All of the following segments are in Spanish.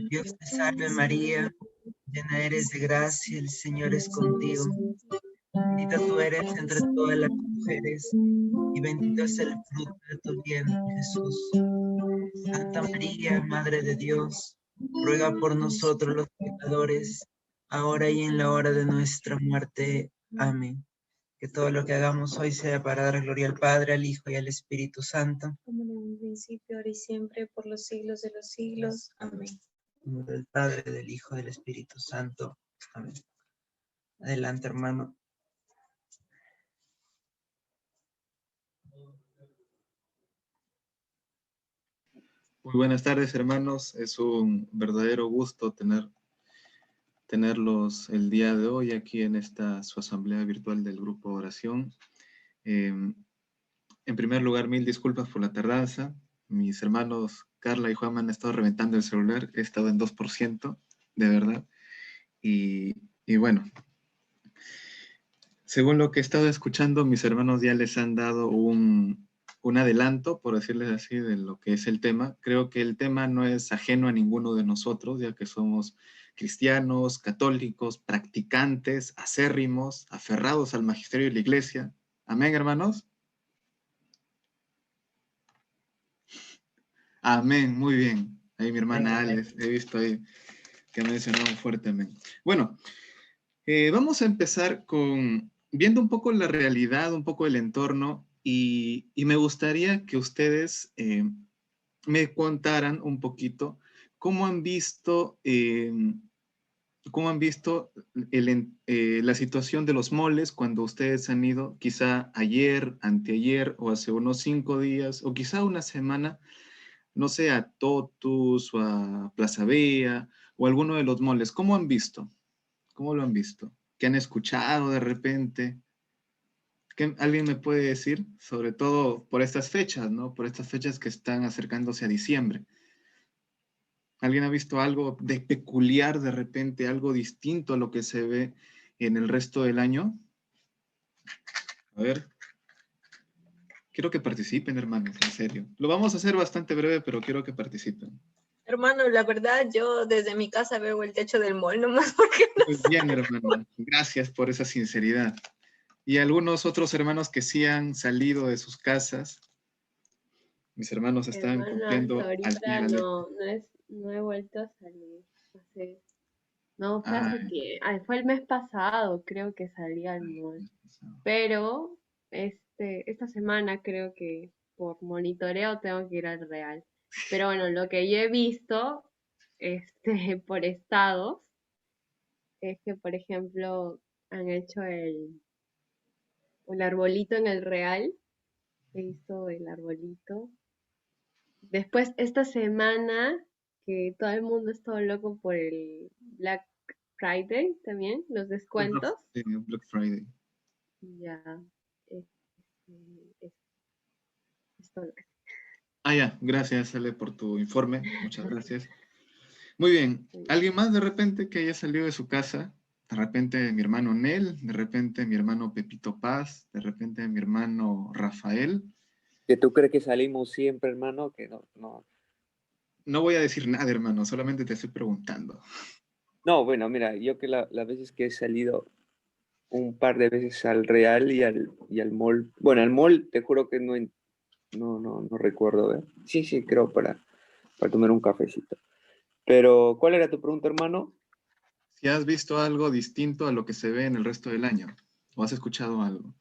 Dios te salve María, llena eres de gracia, el Señor es contigo. Bendita tú eres entre todas las mujeres, y bendito es el fruto de tu vientre, Jesús. Santa María, Madre de Dios, ruega por nosotros los pecadores, ahora y en la hora de nuestra muerte. Amén. Que todo lo que hagamos hoy sea para dar gloria al Padre, al Hijo y al Espíritu Santo. Como en un principio, ahora y siempre, por los siglos de los siglos. Amén. En nombre del Padre, del Hijo y del Espíritu Santo. Amén. Adelante, hermano. Muy buenas tardes, hermanos. Es un verdadero gusto tenerlos el día de hoy aquí en esta su asamblea virtual del Grupo Oración. En primer lugar, mil disculpas por la tardanza. Mis hermanos Carla y Juan me han estado reventando el celular. He estado en 2%, de verdad. Y bueno, según lo que he estado escuchando, mis hermanos ya les han dado un adelanto, por decirles así, de lo que es el tema. Creo que el tema no es ajeno a ninguno de nosotros, ya que somos cristianos, católicos, practicantes, acérrimos, aferrados al magisterio de la iglesia. Amén, hermanos. Amén, muy bien. Ahí mi hermana Alex, he visto ahí que ha mencionado fuertemente. Bueno, vamos a empezar viendo un poco la realidad, un poco el entorno, y me gustaría que ustedes me contaran un poquito cómo han visto, la situación de los moles cuando ustedes han ido, quizá ayer, anteayer, o hace unos 5 días, o quizá una semana, no sé, a Totus, o a Plaza Vea, o alguno de los moles. ¿Cómo han visto? ¿Cómo lo han visto? ¿Qué han escuchado de repente? ¿Qué alguien me puede decir? Sobre todo por estas fechas, ¿no? Por estas fechas que están acercándose a diciembre. ¿Alguien ha visto algo de peculiar de repente, algo distinto a lo que se ve en el resto del año? A ver. Quiero que participen, hermanos, en serio. Lo vamos a hacer bastante breve, pero quiero que participen. Hermano, la verdad, yo desde mi casa veo el techo del mall nomás porque no Muy bien, hermano. Gracias por esa sinceridad. Y algunos otros hermanos que sí han salido de sus casas. Mis hermanos están Hermano, cumpliendo hasta al pie de ahorita la letra. no he vuelto a salir. Fue Ah, fue el mes pasado, creo que salí al mall. Pero esta semana creo que por monitoreo tengo que ir al Real. Pero bueno, lo que yo he visto, por estados, es que por ejemplo han hecho el arbolito en el Real. He visto el arbolito. Después, esta semana, que todo el mundo está loco por el Black Friday también, los descuentos. Black Friday. Ya, es, es todo lo que sé. Ah, ya, gracias, Ale, por tu informe. Muchas gracias. Muy bien. ¿Alguien más de repente que haya salido de su casa? De repente mi hermano Nel, de repente mi hermano Pepito Paz, de repente mi hermano Rafael. ¿Que tú crees que salimos siempre, hermano? Que no. No voy a decir nada, hermano, solamente te estoy preguntando. No, bueno, mira, yo que las veces que he salido un par de veces al Real y al mall. Bueno, al mall te juro que no recuerdo, ¿eh? Sí, creo para tomar un cafecito. Pero, ¿cuál era tu pregunta, hermano? Si has visto algo distinto a lo que se ve en el resto del año, o has escuchado algo.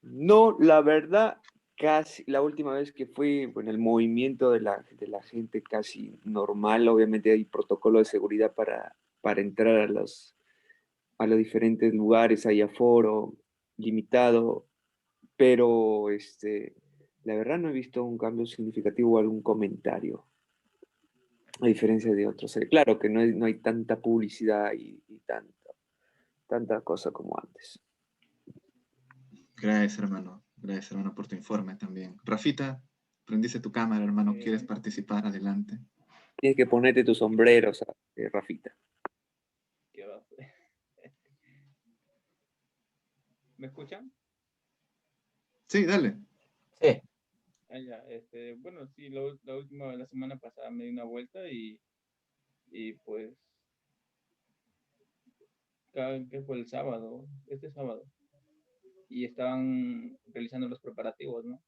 No, la verdad, casi la última vez que fui, bueno, el movimiento de la gente casi normal, obviamente hay protocolo de seguridad para entrar a los diferentes lugares, hay aforo limitado, pero la verdad no he visto un cambio significativo o algún comentario, a diferencia de otros. Claro que no hay tanta publicidad y tanta cosa como antes. Gracias, hermano. Gracias, hermano, por tu informe también. Rafita, prendiste tu cámara, hermano. ¿Quieres participar? Adelante. Tienes que ponerte tus sombreros, Rafita. ¿Qué va? ¿Me escuchan? Sí, dale. Sí. Ah, ya, bueno, sí, la semana pasada me di una vuelta y Y pues, que fue el sábado, este sábado, y estaban realizando los preparativos, ¿no?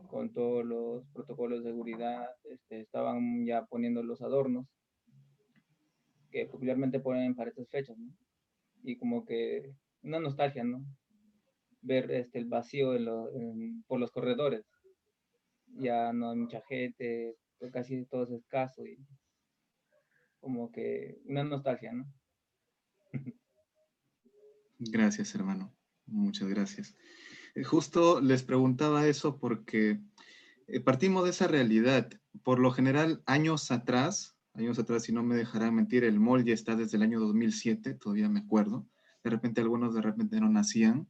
Con todos los protocolos de seguridad, estaban ya poniendo los adornos que popularmente ponen para estas fechas, ¿no? Y como que una nostalgia, ¿no? Ver el vacío por los corredores. Ya no hay mucha gente, pues casi todo es escaso y como que una nostalgia, ¿no? Gracias, hermano. Muchas gracias. Justo les preguntaba eso porque partimos de esa realidad. Por lo general, años atrás, si no me dejarán mentir, el mall ya está desde el año 2007, todavía me acuerdo. De repente algunos de repente no nacían,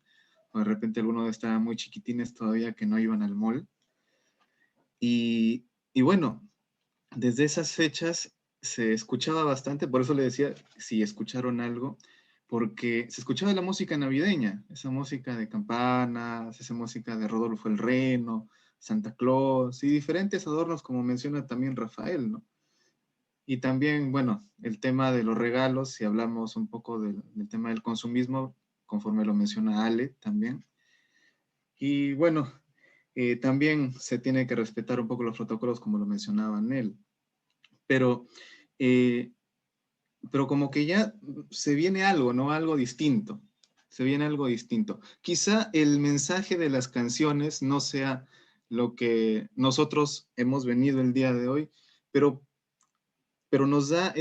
o de repente algunos estaban muy chiquitines todavía que no iban al mall. Y bueno, desde esas fechas se escuchaba bastante, por eso le decía si escucharon algo, porque se escuchaba la música navideña, esa música de campanas, esa música de Rodolfo el Reno, Santa Claus y diferentes adornos como menciona también Rafael, ¿no? Y también, bueno, el tema de los regalos, si hablamos un poco del tema del consumismo, conforme lo menciona Ale también. Y bueno, también se tiene que respetar un poco los protocolos como lo mencionaba él. Pero, eh, pero como que ya se viene algo, ¿no? Algo distinto. Se viene algo distinto. Quizá el mensaje de las canciones no sea lo que nosotros hemos venido el día de hoy, pero nos da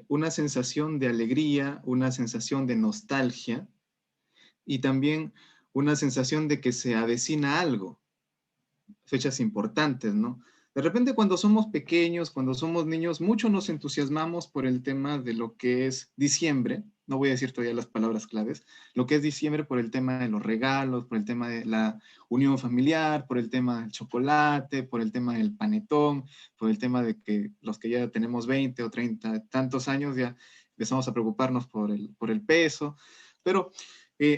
una sensación de alegría, una sensación de nostalgia y también una sensación de que se avecina algo, fechas importantes, ¿no? De repente cuando somos pequeños, cuando somos niños, mucho nos entusiasmamos por el tema de lo que es diciembre, no voy a decir todavía las palabras claves, lo que es diciembre por el tema de los regalos, por el tema de la unión familiar, por el tema del chocolate, por el tema del panetón, por el tema de que los que ya tenemos 20 o 30 tantos años ya empezamos a preocuparnos por el peso, pero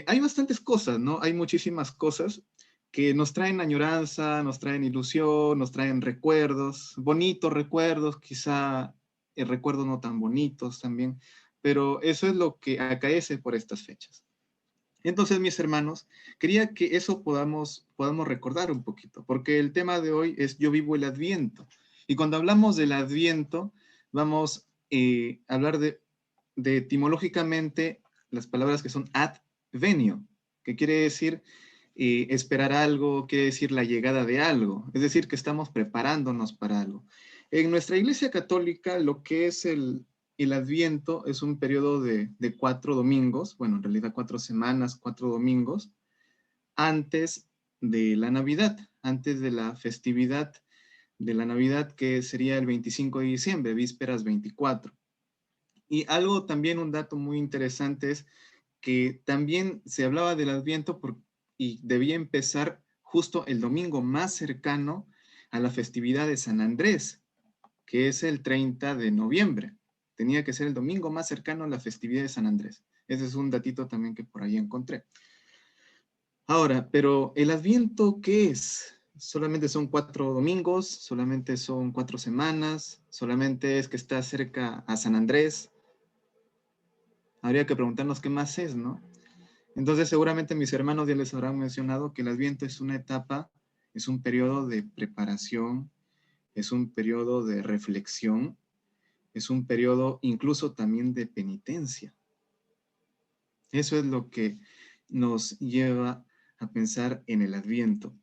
hay bastantes cosas, ¿no? Hay muchísimas cosas que nos traen añoranza, nos traen ilusión, nos traen recuerdos, bonitos recuerdos, quizá recuerdos no tan bonitos también, pero eso es lo que acaece por estas fechas. Entonces, mis hermanos, quería que eso podamos recordar un poquito, porque el tema de hoy es Yo vivo el Adviento. Y cuando hablamos del Adviento, vamos a hablar de etimológicamente las palabras que son ad venio, que quiere decir esperar algo, quiere decir la llegada de algo, es decir, que estamos preparándonos para algo. En nuestra Iglesia Católica, lo que es el Adviento es un periodo de 4 domingos, bueno, en realidad 4 semanas, 4 domingos, antes de la Navidad, antes de la festividad de la Navidad, que sería el 25 de diciembre, vísperas 24. Y algo también, un dato muy interesante es que también se hablaba del Adviento y debía empezar justo el domingo más cercano a la festividad de San Andrés, que es el 30 de noviembre. Tenía que ser el domingo más cercano a la festividad de San Andrés. Ese es un datito también que por ahí encontré. Ahora, pero ¿el Adviento qué es? ¿Solamente son 4 domingos? ¿Solamente son 4 semanas? ¿Solamente es que está cerca a San Andrés? Habría que preguntarnos qué más es, ¿no? Entonces, seguramente mis hermanos ya les habrán mencionado que el Adviento es una etapa, es un periodo de preparación, es un periodo de reflexión, es un periodo incluso también de penitencia. Eso es lo que nos lleva a pensar en el Adviento.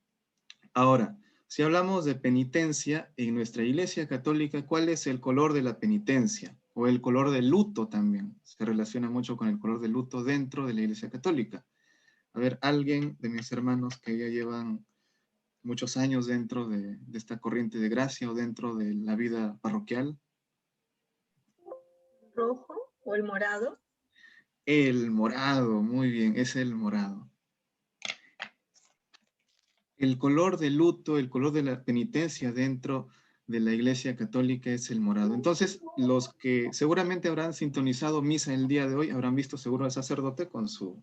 Ahora, si hablamos de penitencia en nuestra Iglesia Católica, ¿cuál es el color de la penitencia? O el color del luto también. Se relaciona mucho con el color del luto dentro de la Iglesia Católica. A ver, alguien de mis hermanos que ya llevan muchos años dentro de esta corriente de gracia o dentro de la vida parroquial. ¿Rojo o el morado? El morado, muy bien, es el morado. El color del luto, el color de la penitencia dentro de la Iglesia Católica es el morado. Entonces, los que seguramente habrán sintonizado misa el día de hoy, habrán visto seguro al sacerdote con su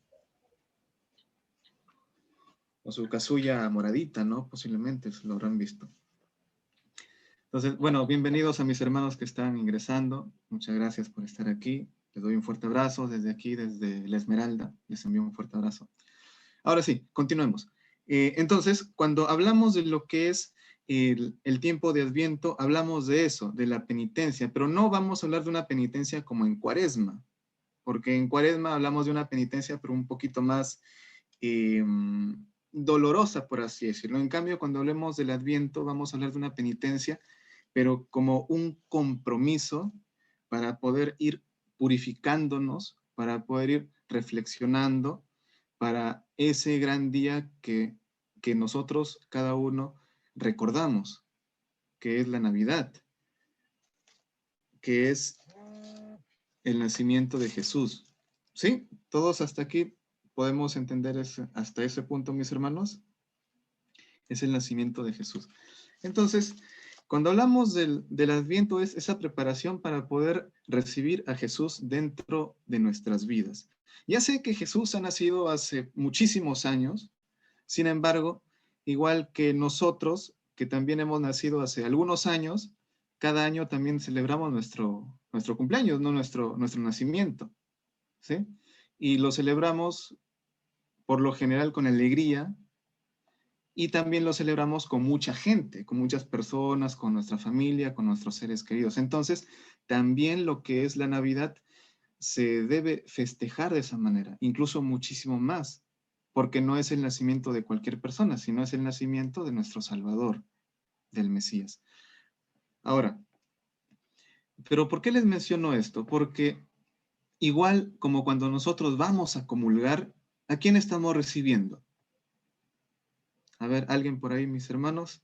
casulla moradita, ¿no? Posiblemente lo habrán visto. Entonces, bueno, bienvenidos a mis hermanos que están ingresando. Muchas gracias por estar aquí. Les doy un fuerte abrazo desde aquí, desde La Esmeralda. Les envío un fuerte abrazo. Ahora sí, continuemos. Entonces, cuando hablamos de lo que es el tiempo de Adviento, hablamos de eso, de la penitencia, pero no vamos a hablar de una penitencia como en Cuaresma, porque en Cuaresma hablamos de una penitencia, pero un poquito más dolorosa, por así decirlo. En cambio, cuando hablemos del Adviento, vamos a hablar de una penitencia, pero como un compromiso para poder ir purificándonos, para poder ir reflexionando para ese gran día que nosotros, cada uno, recordamos, que es la Navidad, que es el nacimiento de Jesús. ¿Sí? ¿Todos hasta aquí podemos entender hasta ese punto, mis hermanos? Es el nacimiento de Jesús. Entonces, cuando hablamos del Adviento, es esa preparación para poder recibir a Jesús dentro de nuestras vidas. Ya sé que Jesús ha nacido hace muchísimos años, sin embargo, igual que nosotros, que también hemos nacido hace algunos años, cada año también celebramos nuestro cumpleaños, ¿no? Nuestro nacimiento, ¿sí? Y lo celebramos por lo general con alegría, y también lo celebramos con mucha gente, con muchas personas, con nuestra familia, con nuestros seres queridos. Entonces, también lo que es la Navidad se debe festejar de esa manera, incluso muchísimo más, porque no es el nacimiento de cualquier persona, sino es el nacimiento de nuestro Salvador, del Mesías. Ahora, ¿pero por qué les menciono esto? Porque igual como cuando nosotros vamos a comulgar, ¿a quién estamos recibiendo? A ver, alguien por ahí, mis hermanos,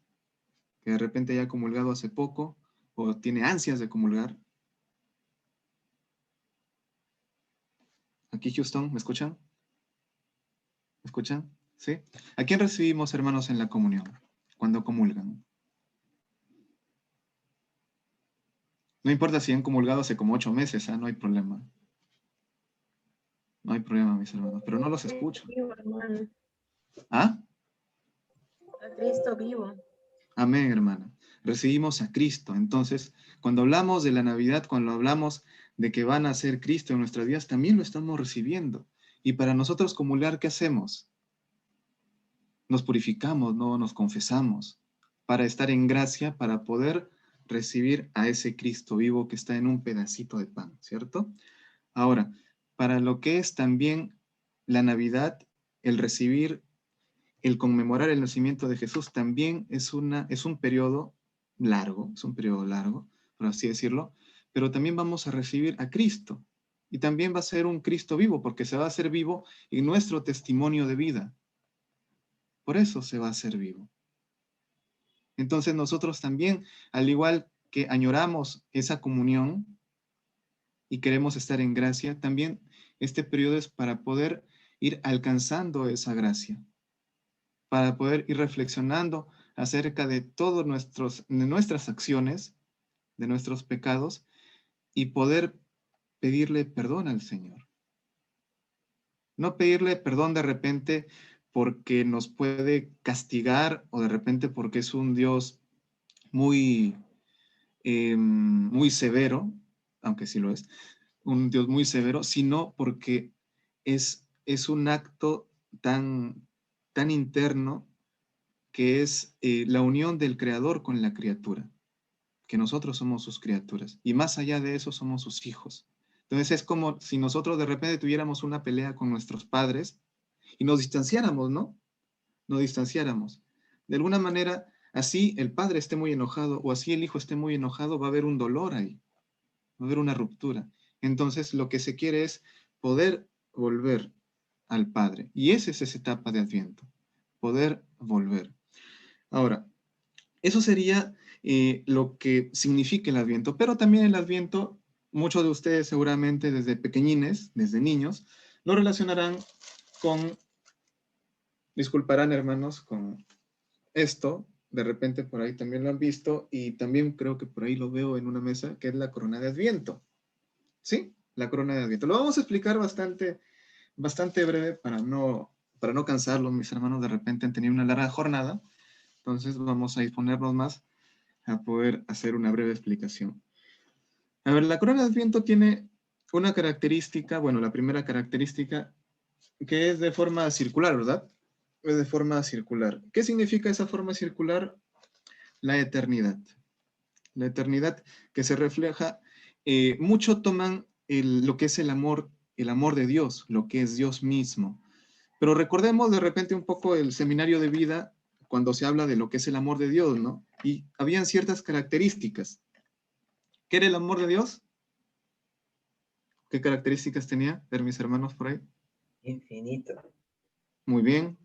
que de repente haya comulgado hace poco o tiene ansias de comulgar. Aquí, Houston, ¿me escuchan? ¿Me escuchan? ¿Sí? ¿A quién recibimos, hermanos, en la comunión cuando comulgan? No importa si han comulgado hace como 8 meses, no hay problema. No hay problema, mis hermanos, pero no los escucho. Vivo, hermano. ¿Ah? A Cristo vivo. Amén, hermana. Recibimos a Cristo. Entonces, cuando hablamos de la Navidad, cuando hablamos de que van a ser Cristo en nuestras vidas, también lo estamos recibiendo. Y para nosotros comulgar, ¿qué hacemos? Nos purificamos, ¿no? Nos confesamos para estar en gracia, para poder recibir a ese Cristo vivo que está en un pedacito de pan, ¿cierto? Ahora, para lo que es también la Navidad, el recibir, el conmemorar el nacimiento de Jesús también es un periodo largo, por así decirlo, pero también vamos a recibir a Cristo. Y también va a ser un Cristo vivo, porque se va a hacer vivo en nuestro testimonio de vida. Por eso se va a hacer vivo. Entonces nosotros también, al igual que añoramos esa comunión y queremos estar en gracia, también este periodo es para poder ir alcanzando esa gracia, para poder ir reflexionando acerca de todas nuestras acciones, de nuestros pecados, y poder pedirle perdón al Señor. No pedirle perdón de repente porque nos puede castigar o de repente porque es un Dios muy, muy severo, aunque sí lo es, un Dios muy severo, sino porque es un acto tan interno que es la unión del Creador con la criatura, que nosotros somos sus criaturas, y más allá de eso somos sus hijos. Entonces es como si nosotros de repente tuviéramos una pelea con nuestros padres y nos distanciáramos, ¿no? Nos distanciáramos. De alguna manera, así el padre esté muy enojado o así el hijo esté muy enojado, va a haber un dolor ahí, va a haber una ruptura. Entonces lo que se quiere es poder volver al Padre. Y esa es esa etapa de Adviento, poder volver. Ahora, eso sería lo que significa el Adviento, pero también el Adviento, muchos de ustedes seguramente desde pequeñines, desde niños, lo relacionarán con, disculparán hermanos, con esto, de repente por ahí también lo han visto y también creo que por ahí lo veo en una mesa, que es la corona de Adviento. ¿Sí? La corona de Adviento. Lo vamos a explicar bastante breve para no cansarlos, mis hermanos de repente han tenido una larga jornada, entonces vamos a disponernos más a poder hacer una breve explicación. A ver, la corona de Adviento tiene una característica, bueno, la primera característica, que es de forma circular, ¿verdad? Es de forma circular. ¿Qué significa esa forma circular? La eternidad. La eternidad que se refleja, mucho toman lo que es el amor de Dios, lo que es Dios mismo. Pero recordemos de repente un poco el seminario de vida cuando se habla de lo que es el amor de Dios, ¿no? Y habían ciertas características. ¿Qué era el amor de Dios? ¿Qué características tenía? A ver, mis hermanos por ahí. Infinito. Muy bien.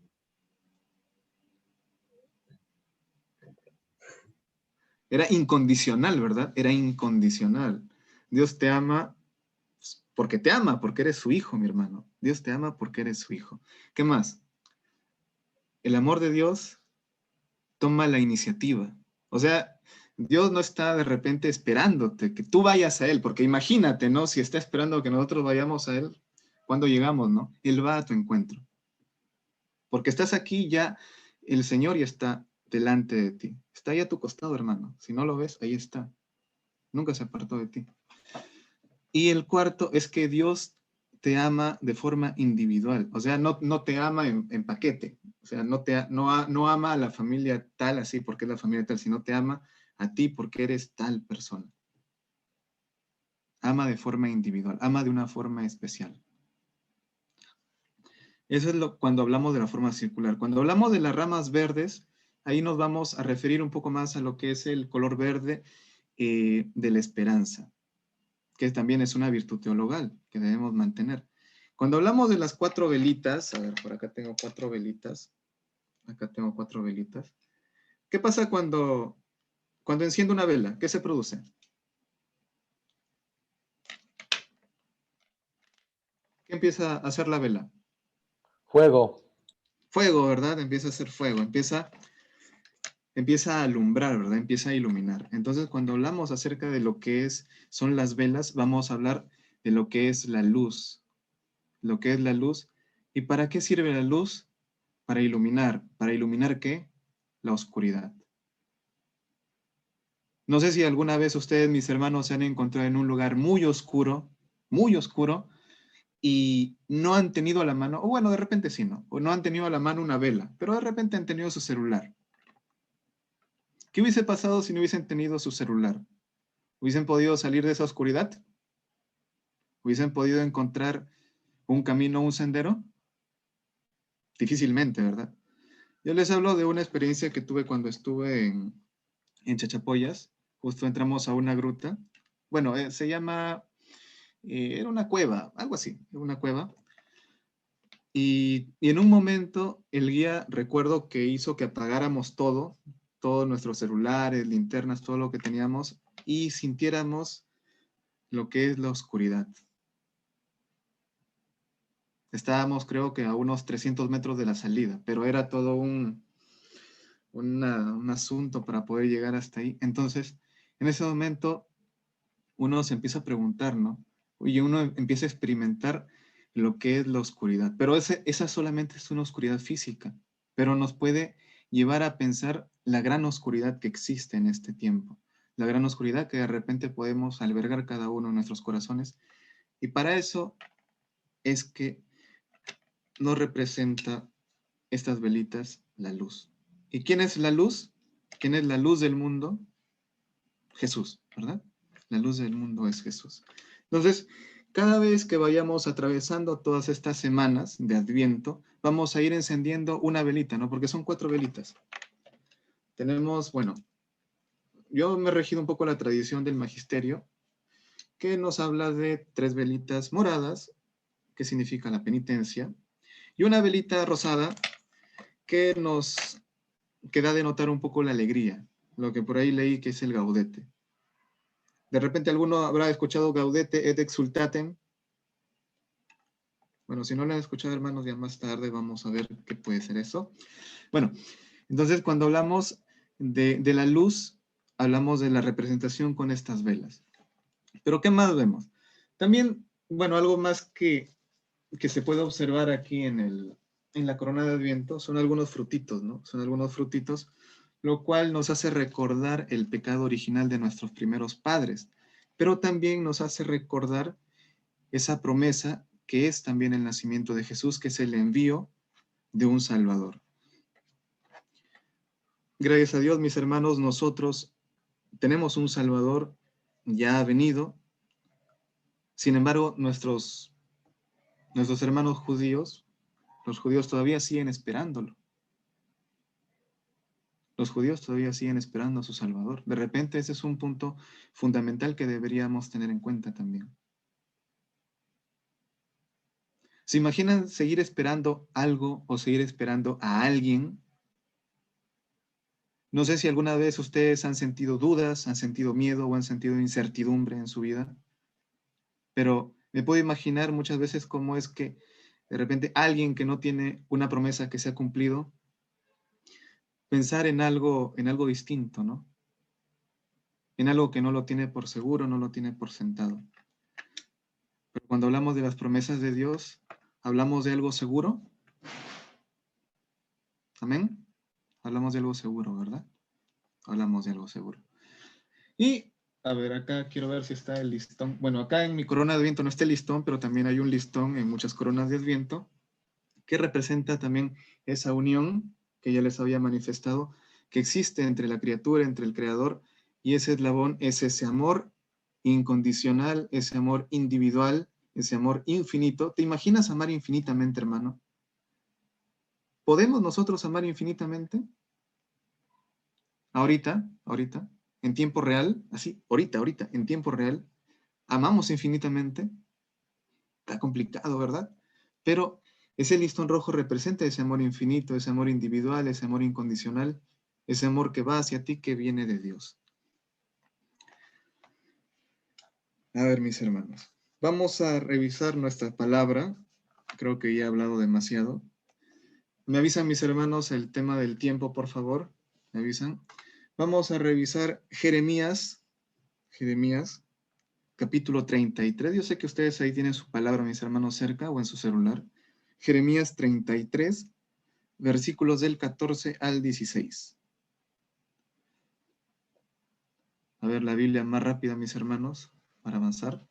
Era incondicional, ¿verdad? Era incondicional. Dios te ama porque eres su hijo, mi hermano. Dios te ama porque eres su hijo. ¿Qué más? El amor de Dios toma la iniciativa. O sea, Dios no está de repente esperándote que tú vayas a Él, porque imagínate, ¿no? Si está esperando que nosotros vayamos a Él, cuando llegamos, ¿no? Él va a tu encuentro. Porque estás aquí ya, el Señor ya está delante de ti. Está ahí a tu costado, hermano. Si no lo ves, ahí está. Nunca se apartó de ti. Y el cuarto es que Dios te ama de forma individual. O sea, no te ama en paquete. O sea, no ama a la familia tal así porque es la familia tal, sino te ama a ti porque eres tal persona. Ama de forma individual, ama de una forma especial. Eso es cuando hablamos de la forma circular. Cuando hablamos de las ramas verdes, ahí nos vamos a referir un poco más a lo que es el color verde de la esperanza, que también es una virtud teologal que debemos mantener. Cuando hablamos de las 4 velitas, a ver, por acá tengo 4 velitas. Acá tengo 4 velitas. ¿Qué pasa cuando enciendo una vela? ¿Qué se produce? ¿Qué empieza a hacer la vela? Fuego. Fuego, ¿verdad? Empieza a hacer fuego, empieza a alumbrar, ¿verdad? Empieza a iluminar. Entonces, cuando hablamos acerca de lo que son las velas, vamos a hablar de lo que es la luz. Lo que es la luz. ¿Y para qué sirve la luz? Para iluminar. ¿Para iluminar qué? La oscuridad. No sé si alguna vez ustedes, mis hermanos, se han encontrado en un lugar muy oscuro, y no han tenido a la mano, o bueno, de repente sí, ¿no? O no han tenido a la mano una vela, pero de repente han tenido su celular. ¿Qué hubiese pasado si no hubiesen tenido su celular? ¿Hubiesen podido salir de esa oscuridad? ¿Hubiesen podido encontrar un camino, un sendero? Difícilmente, ¿verdad? Yo les hablo de una experiencia que tuve cuando estuve en Chachapoyas. Justo entramos a una gruta. Bueno, se llama, era una cueva, algo así, una cueva. Y en un momento el guía, recuerdo que hizo que apagáramos todos nuestros celulares, linternas, todo lo que teníamos, y sintiéramos lo que es la oscuridad. Estábamos, creo que a unos 300 metros de la salida, pero era todo un asunto para poder llegar hasta ahí. Entonces, en ese momento, uno se empieza a preguntar, ¿no? Y uno empieza a experimentar lo que es la oscuridad. Pero esa solamente es una oscuridad física, pero nos puede llevar a pensar la gran oscuridad que existe en este tiempo. La gran oscuridad que de repente podemos albergar cada uno en nuestros corazones. Y para eso es que nos representa estas velitas la luz. ¿Y quién es la luz? ¿Quién es la luz del mundo? Jesús, ¿verdad? La luz del mundo es Jesús. Entonces, cada vez que vayamos atravesando todas estas semanas de Adviento, vamos a ir encendiendo una velita, ¿no? Porque son 4 velitas. Tenemos, bueno, yo me he regido un poco la tradición del magisterio, que nos habla de 3 velitas moradas, que significa la penitencia, y una velita rosada, que da a denotar un poco la alegría, lo que por ahí leí que es el gaudete. De repente alguno habrá escuchado gaudete et exultatem. Bueno, si no lo han escuchado, hermanos, ya más tarde vamos a ver qué puede ser eso. Bueno, entonces cuando hablamos de la luz, hablamos de la representación con estas velas. Pero ¿qué más vemos? También, bueno, algo más que se puede observar aquí en la corona de Adviento son algunos frutitos, ¿no? Son algunos frutitos lo cual nos hace recordar el pecado original de nuestros primeros padres, pero también nos hace recordar esa promesa que es también el nacimiento de Jesús, que es el envío de un Salvador. Gracias a Dios, mis hermanos, nosotros tenemos un Salvador, ya ha venido. Sin embargo, nuestros hermanos judíos, los judíos todavía siguen esperándolo. Los judíos todavía siguen esperando a su Salvador. De repente, ese es un punto fundamental que deberíamos tener en cuenta también. ¿Se imaginan seguir esperando algo o seguir esperando a alguien? No sé si alguna vez ustedes han sentido dudas, han sentido miedo o han sentido incertidumbre en su vida, pero me puedo imaginar muchas veces cómo es que de repente alguien que no tiene una promesa que se ha cumplido, pensar en algo distinto, ¿no? En algo que no lo tiene por seguro, no lo tiene por sentado. Pero cuando hablamos de las promesas de Dios, ¿hablamos de algo seguro? ¿Amén? Hablamos de algo seguro, ¿verdad? Hablamos de algo seguro. Y, a ver, acá quiero ver si está el listón. Bueno, acá en mi corona de Adviento no está el listón, pero también hay un listón en muchas coronas de Adviento que representa también esa unión que ya les había manifestado, que existe entre la criatura, entre el Creador, y ese eslabón es ese amor incondicional, ese amor individual, ese amor infinito. ¿Te imaginas amar infinitamente, hermano? ¿Podemos nosotros amar infinitamente? Ahorita, en tiempo real, así, ahorita, en tiempo real, amamos infinitamente. Está complicado, ¿verdad? Pero ese listón rojo representa ese amor infinito, ese amor individual, ese amor incondicional, ese amor que va hacia ti, que viene de Dios. A ver, mis hermanos, vamos a revisar nuestra palabra. Creo que ya he hablado demasiado. Me avisan mis hermanos el tema del tiempo, por favor. Me avisan. Vamos a revisar Jeremías, capítulo 33. Yo sé que ustedes ahí tienen su palabra, mis hermanos, cerca o en su celular. Jeremías 33, versículos del 14 al 16. A ver la Biblia más rápida, mis hermanos, para avanzar.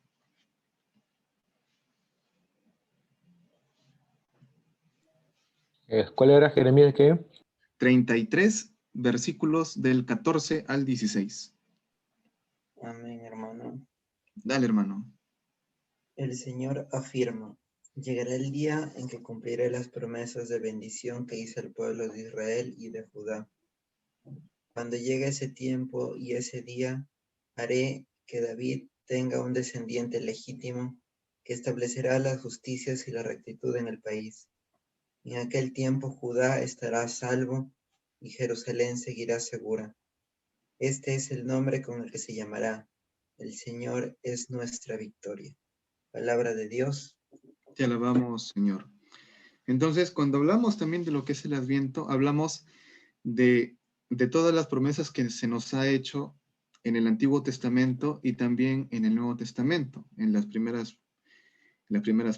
¿Cuál era Jeremías qué? 33, versículos del 14 al 16. Amén, hermano. Dale, hermano. El Señor afirma, llegará el día en que cumpliré las promesas de bendición que hice al pueblo de Israel y de Judá. Cuando llegue ese tiempo y ese día, haré que David tenga un descendiente legítimo que establecerá las justicias y la rectitud en el país. En aquel tiempo Judá estará a salvo y Jerusalén seguirá segura. Este es el nombre con el que se llamará. El Señor es nuestra victoria. Palabra de Dios. Te alabamos, Señor. Entonces, cuando hablamos también de lo que es el Adviento, hablamos de todas las promesas que se nos ha hecho en el Antiguo Testamento y también en el Nuevo Testamento, en las primeras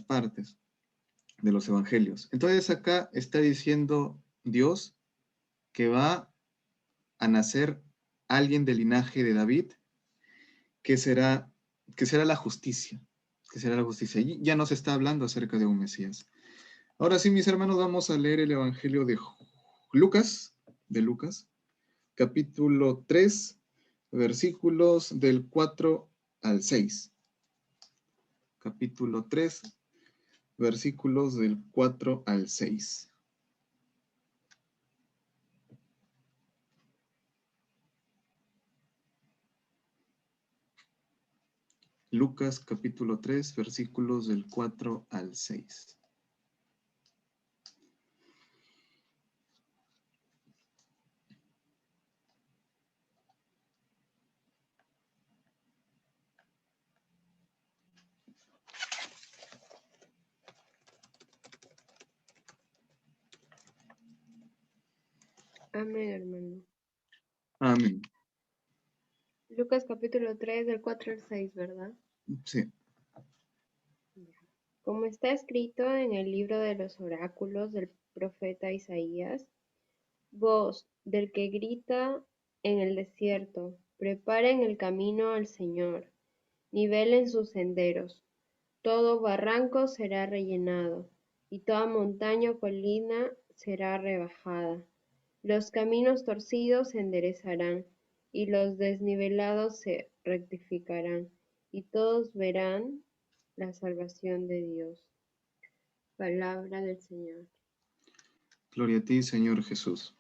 partes de los Evangelios. Entonces, acá está diciendo Dios que va a nacer alguien del linaje de David, que será la justicia, Y ya nos está hablando acerca de un Mesías. Ahora sí, mis hermanos, vamos a leer el Evangelio de Lucas, capítulo 3, versículos del 4 al 6. Capítulo 3, versículos del 4 al 6. Lucas capítulo 3, versículos del 4 al 6. Amén, hermano. Amén. Lucas capítulo 3 del 4 al 6, ¿verdad? Sí. Como está escrito en el libro de los oráculos del profeta Isaías, vos, del que grita en el desierto, preparen el camino al Señor, nivelen sus senderos. Todo barranco será rellenado, y toda montaña o colina será rebajada. Los caminos torcidos se enderezarán, y los desnivelados se rectificarán, y todos verán la salvación de Dios. Palabra del Señor. Gloria a ti, Señor Jesús.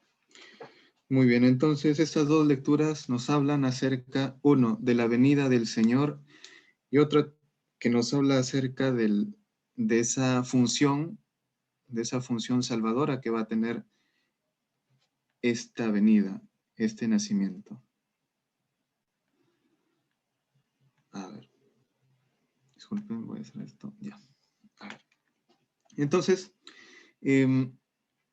Muy bien, entonces estas dos lecturas nos hablan acerca, uno, de la venida del Señor y otra que nos habla acerca de esa función salvadora que va a tener esta venida, este nacimiento. A ver, disculpen, voy a hacer esto, ya. A ver. Entonces,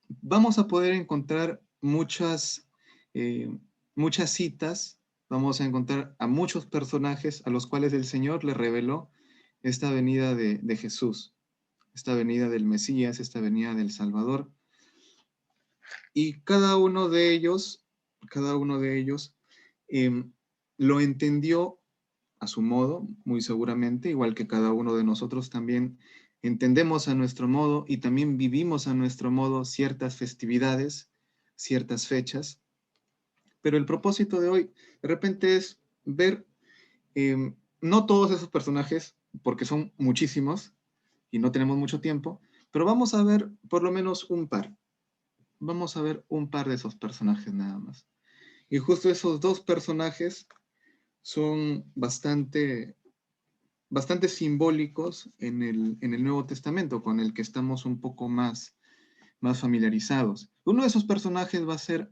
vamos a poder encontrar muchas citas, vamos a encontrar a muchos personajes a los cuales el Señor le reveló esta venida de Jesús, esta venida del Mesías, esta venida del Salvador. Y cada uno de ellos lo entendió a su modo, muy seguramente, igual que cada uno de nosotros también entendemos a nuestro modo y también vivimos a nuestro modo ciertas festividades, ciertas fechas. Pero el propósito de hoy, de repente, es ver, no todos esos personajes, porque son muchísimos y no tenemos mucho tiempo, pero vamos a ver por lo menos un par. Vamos a ver un par de esos personajes nada más. Y justo esos dos personajes son bastante simbólicos en el Nuevo Testamento, con el que estamos un poco más familiarizados. Uno de esos personajes va a ser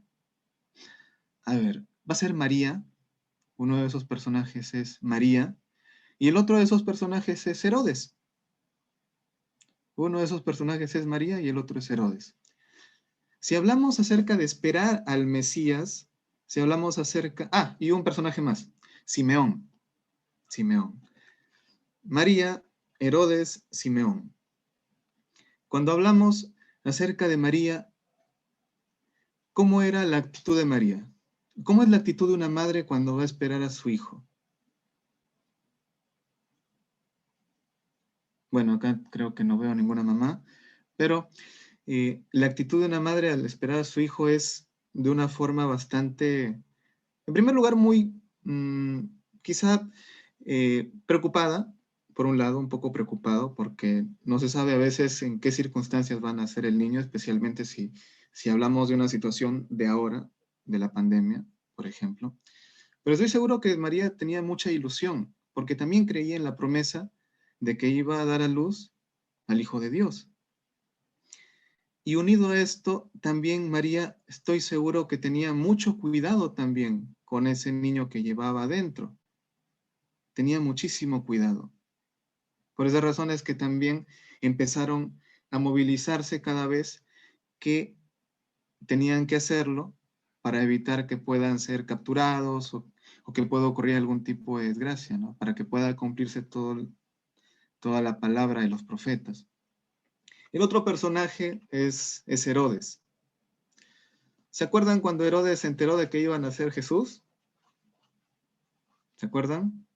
María. Uno de esos personajes es María. Y el otro de esos personajes es Herodes. Uno de esos personajes es María y el otro es Herodes. Si hablamos acerca de esperar al Mesías, si hablamos acerca... y un personaje más, Simeón. María, Herodes, Simeón. Cuando hablamos acerca de María, ¿cómo era la actitud de María? ¿Cómo es la actitud de una madre cuando va a esperar a su hijo? Bueno, acá creo que no veo ninguna mamá, pero la actitud de una madre al esperar a su hijo es de una forma bastante, en primer lugar, muy, quizá preocupada, por un lado, un poco preocupado, porque no se sabe a veces en qué circunstancias va a nacer el niño, especialmente si hablamos de una situación de ahora, de la pandemia, por ejemplo. Pero estoy seguro que María tenía mucha ilusión, porque también creía en la promesa de que iba a dar a luz al Hijo de Dios. Y unido a esto, también María, estoy seguro que tenía mucho cuidado también con ese niño que llevaba adentro. Tenía muchísimo cuidado. Por esas razones que también empezaron a movilizarse cada vez que tenían que hacerlo para evitar que puedan ser capturados o que pueda ocurrir algún tipo de desgracia, ¿no? Para que pueda cumplirse toda la palabra de los profetas. El otro personaje es Herodes. ¿Se acuerdan cuando Herodes se enteró de que iba a nacer Jesús? ¿Se acuerdan?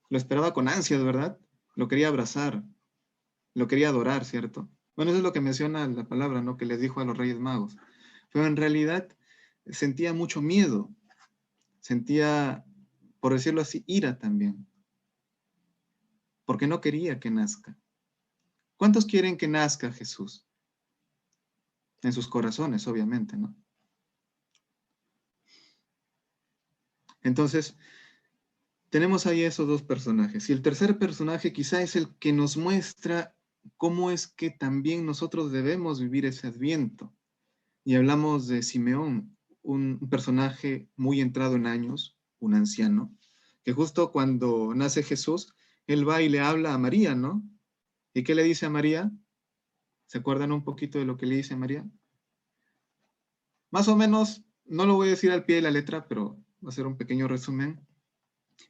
Lo esperaba con ansias, ¿verdad? Lo quería abrazar, lo quería adorar, ¿cierto? Bueno, eso es lo que menciona la palabra, ¿no? Que les dijo a los Reyes Magos. Pero en realidad sentía mucho miedo, sentía, por decirlo así, ira también, porque no quería que nazca. ¿Cuántos quieren que nazca Jesús? En sus corazones, obviamente, ¿no? Entonces, tenemos ahí esos dos personajes. Y el tercer personaje quizá es el que nos muestra cómo es que también nosotros debemos vivir ese Adviento. Y hablamos de Simeón, un personaje muy entrado en años, un anciano, que justo cuando nace Jesús, él va y le habla a María, ¿no? ¿Y qué le dice a María? ¿Se acuerdan un poquito de lo que le dice a María? Más o menos, no lo voy a decir al pie de la letra, pero va a ser un pequeño resumen.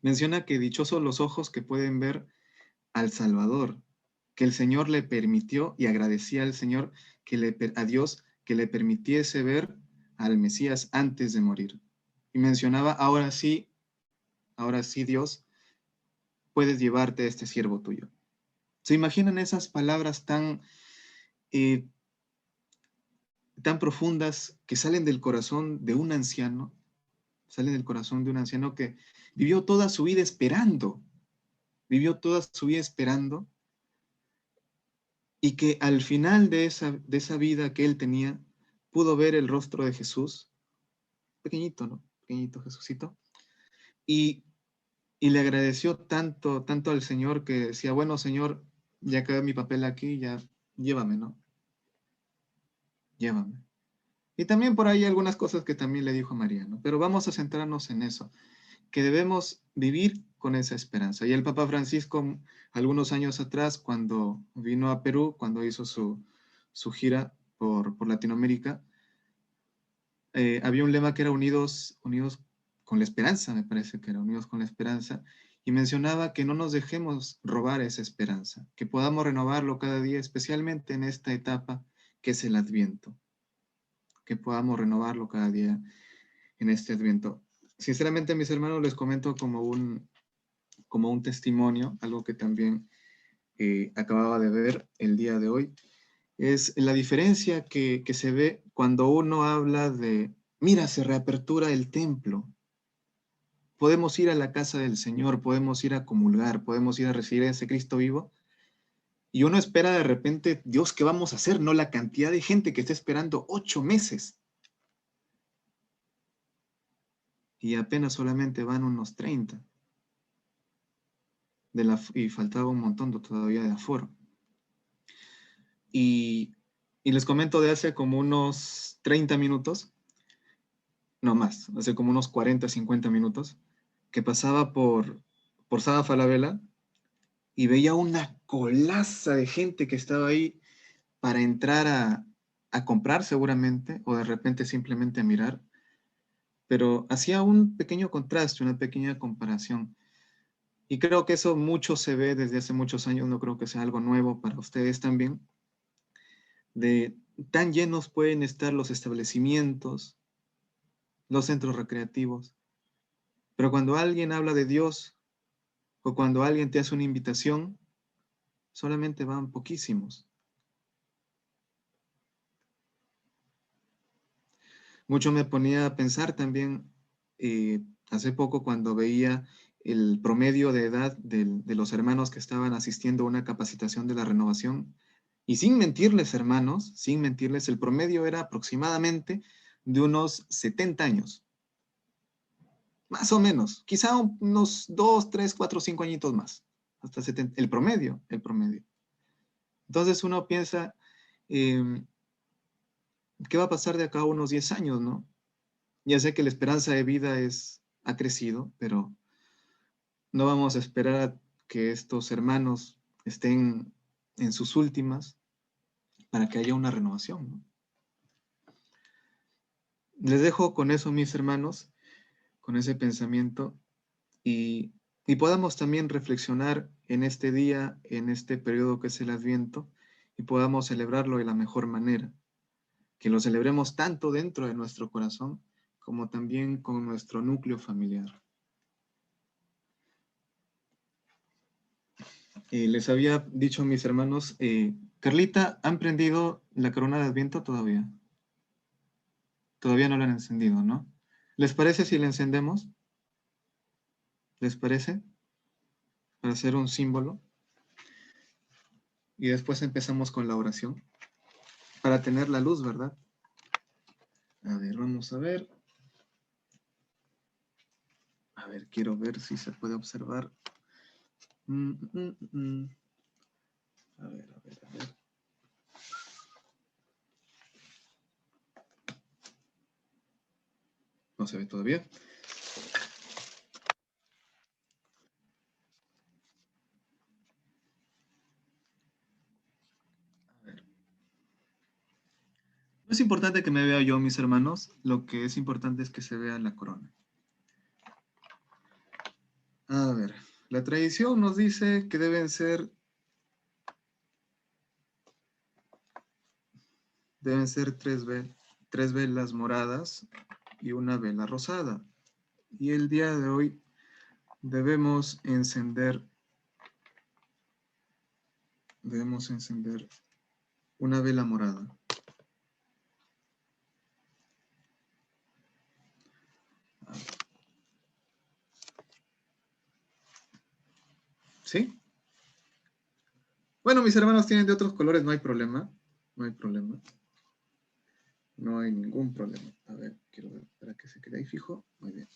Menciona que dichosos los ojos que pueden ver al Salvador, que el Señor le permitió y agradecía al Señor, a Dios, que le permitiese ver al Mesías antes de morir. Y mencionaba, ahora sí, Dios, puedes llevarte a este siervo tuyo. ¿Se imaginan esas palabras tan profundas que salen del corazón de un anciano? Salen del corazón de un anciano que vivió toda su vida esperando, y que al final de esa vida que él tenía, pudo ver el rostro de Jesús, pequeñito, ¿no? Pequeñito Jesucito, y le agradeció tanto, tanto al Señor que decía, bueno, Señor, ya quedó mi papel aquí, ya llévame, ¿no? Llévame. Y también por ahí algunas cosas que también le dijo a María, ¿no? Pero vamos a centrarnos en eso, que debemos vivir con esa esperanza. Y el Papa Francisco, algunos años atrás, cuando vino a Perú, cuando hizo su gira por Latinoamérica, había un lema que era unidos con la esperanza, me parece que era unidos con la esperanza, y mencionaba que no nos dejemos robar esa esperanza, que podamos renovarlo cada día, especialmente en esta etapa que es el Adviento, que podamos renovarlo cada día en este Adviento. Sinceramente, mis hermanos, les comento como un testimonio, algo que también acababa de ver el día de hoy, es la diferencia que se ve cuando uno habla de, mira, se reapertura el templo, podemos ir a la casa del Señor, podemos ir a comulgar, podemos ir a recibir a ese Cristo vivo, y uno espera de repente, Dios, ¿qué vamos a hacer? No, la cantidad de gente que está esperando 8 meses, y apenas solamente van unos 30, y faltaba un montón todavía de aforo. Y les comento de hace como unos 30 minutos, no más, hace como unos 40, 50 minutos, que pasaba por Saba Falabella y veía una colaza de gente que estaba ahí para entrar a comprar seguramente, o de repente simplemente a mirar, pero hacía un pequeño contraste, una pequeña comparación. Y creo que eso mucho se ve desde hace muchos años, no creo que sea algo nuevo para ustedes también, de tan llenos pueden estar los establecimientos, los centros recreativos, pero cuando alguien habla de Dios o cuando alguien te hace una invitación, solamente van poquísimos. Mucho me ponía a pensar también hace poco cuando veía el promedio de edad de los hermanos que estaban asistiendo a una capacitación de la renovación. Y sin mentirles, hermanos, sin mentirles, el promedio era aproximadamente de unos 70 años. Más o menos. Quizá unos 2, 3, 4, 5 añitos más. Hasta 70. El promedio. Entonces uno piensa, ¿qué va a pasar de acá a unos 10 años, no? Ya sé que la esperanza de vida ha crecido, pero no vamos a esperar a que estos hermanos estén en sus últimas para que haya una renovación, ¿no? Les dejo con eso, mis hermanos, con ese pensamiento y podamos también reflexionar en este día, en este periodo que es el Adviento, y podamos celebrarlo de la mejor manera. Que lo celebremos tanto dentro de nuestro corazón como también con nuestro núcleo familiar. Les había dicho a mis hermanos, Carlita, ¿han prendido la corona de Adviento todavía? Todavía no la han encendido, ¿no? ¿Les parece si la encendemos? ¿Les parece? Para hacer un símbolo. Y después empezamos con la oración. Para tener la luz, ¿verdad? A ver, vamos a ver. A ver, quiero ver si se puede observar. A ver. No se ve todavía. A ver. No es importante que me vea yo, mis hermanos. Lo que es importante es que se vea la corona. A ver, la tradición nos dice que deben ser 3 velas. 3 velas moradas y una vela rosada. Y el día de hoy debemos encender una vela morada. ¿Sí? Bueno, mis hermanos tienen de otros colores, no hay problema. No hay problema. No hay ningún problema. A ver, quiero ver para que se quede ahí fijo. Muy bien.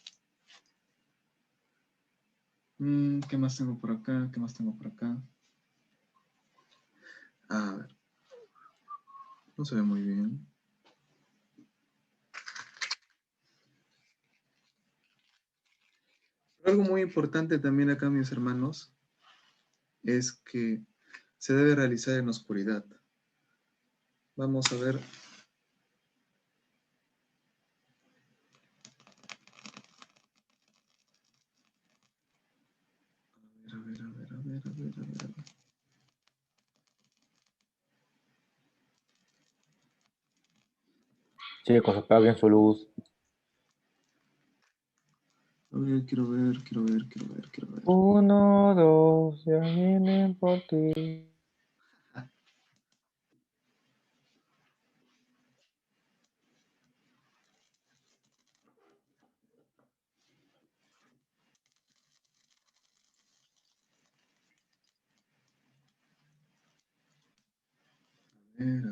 ¿Qué más tengo por acá? ¿Qué más tengo por acá? A ver. No se ve muy bien. Algo muy importante también acá, mis hermanos, es que se debe realizar en oscuridad. Vamos a ver. A ver. Chicos, apaguen su luz. A ver, quiero ver. 1, 2, ya vienen por ti. A ver.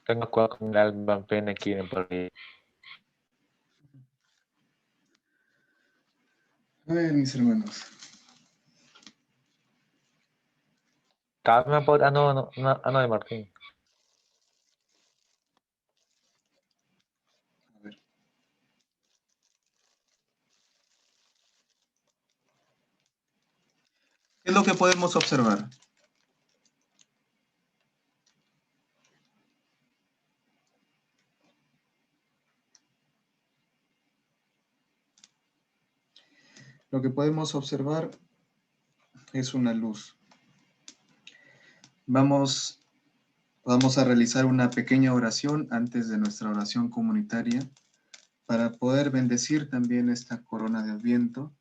Tengo cuidado con el Alban Pene que vienen por ahí. A ver, mis hermanos. Calma, no, de Martín. A ver. ¿Qué es lo que podemos observar? Lo que podemos observar es una luz. Vamos a realizar una pequeña oración antes de nuestra oración comunitaria para poder bendecir también esta corona de Adviento.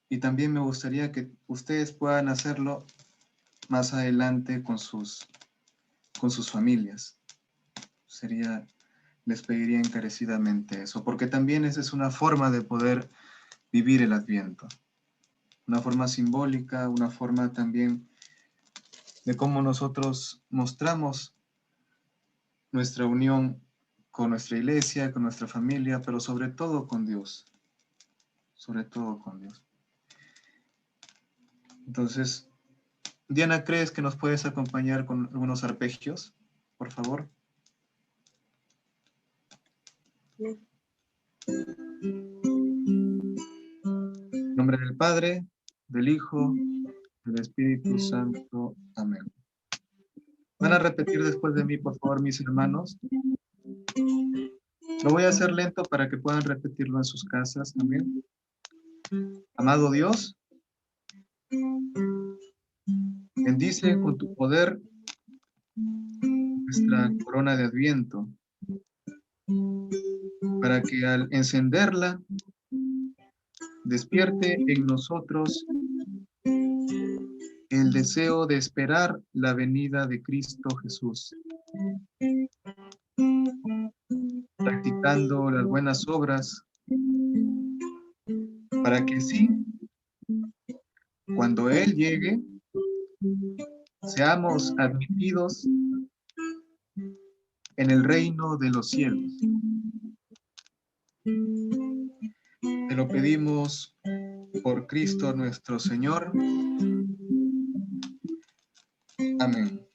Y también me gustaría que ustedes puedan hacerlo más adelante con sus familias. Les pediría encarecidamente eso, porque también esa es una forma de poder vivir el Adviento. Una forma simbólica, una forma también de cómo nosotros mostramos nuestra unión con nuestra iglesia, con nuestra familia, pero sobre todo con Dios. Sobre todo con Dios. Entonces, Diana, ¿crees que nos puedes acompañar con algunos arpegios, por favor? Bien. En nombre del Padre, del Hijo, del Espíritu Santo. Amén. Van a repetir después de mí, por favor, mis hermanos. Lo voy a hacer lento para que puedan repetirlo en sus casas también. Amado Dios, bendice con tu poder nuestra corona de Adviento, para que al encenderla despierte en nosotros el deseo de esperar la venida de Cristo Jesús, practicando las buenas obras, para que sí, cuando Él llegue, seamos admitidos en el reino de los cielos. Te lo pedimos por Cristo nuestro Señor. Amén.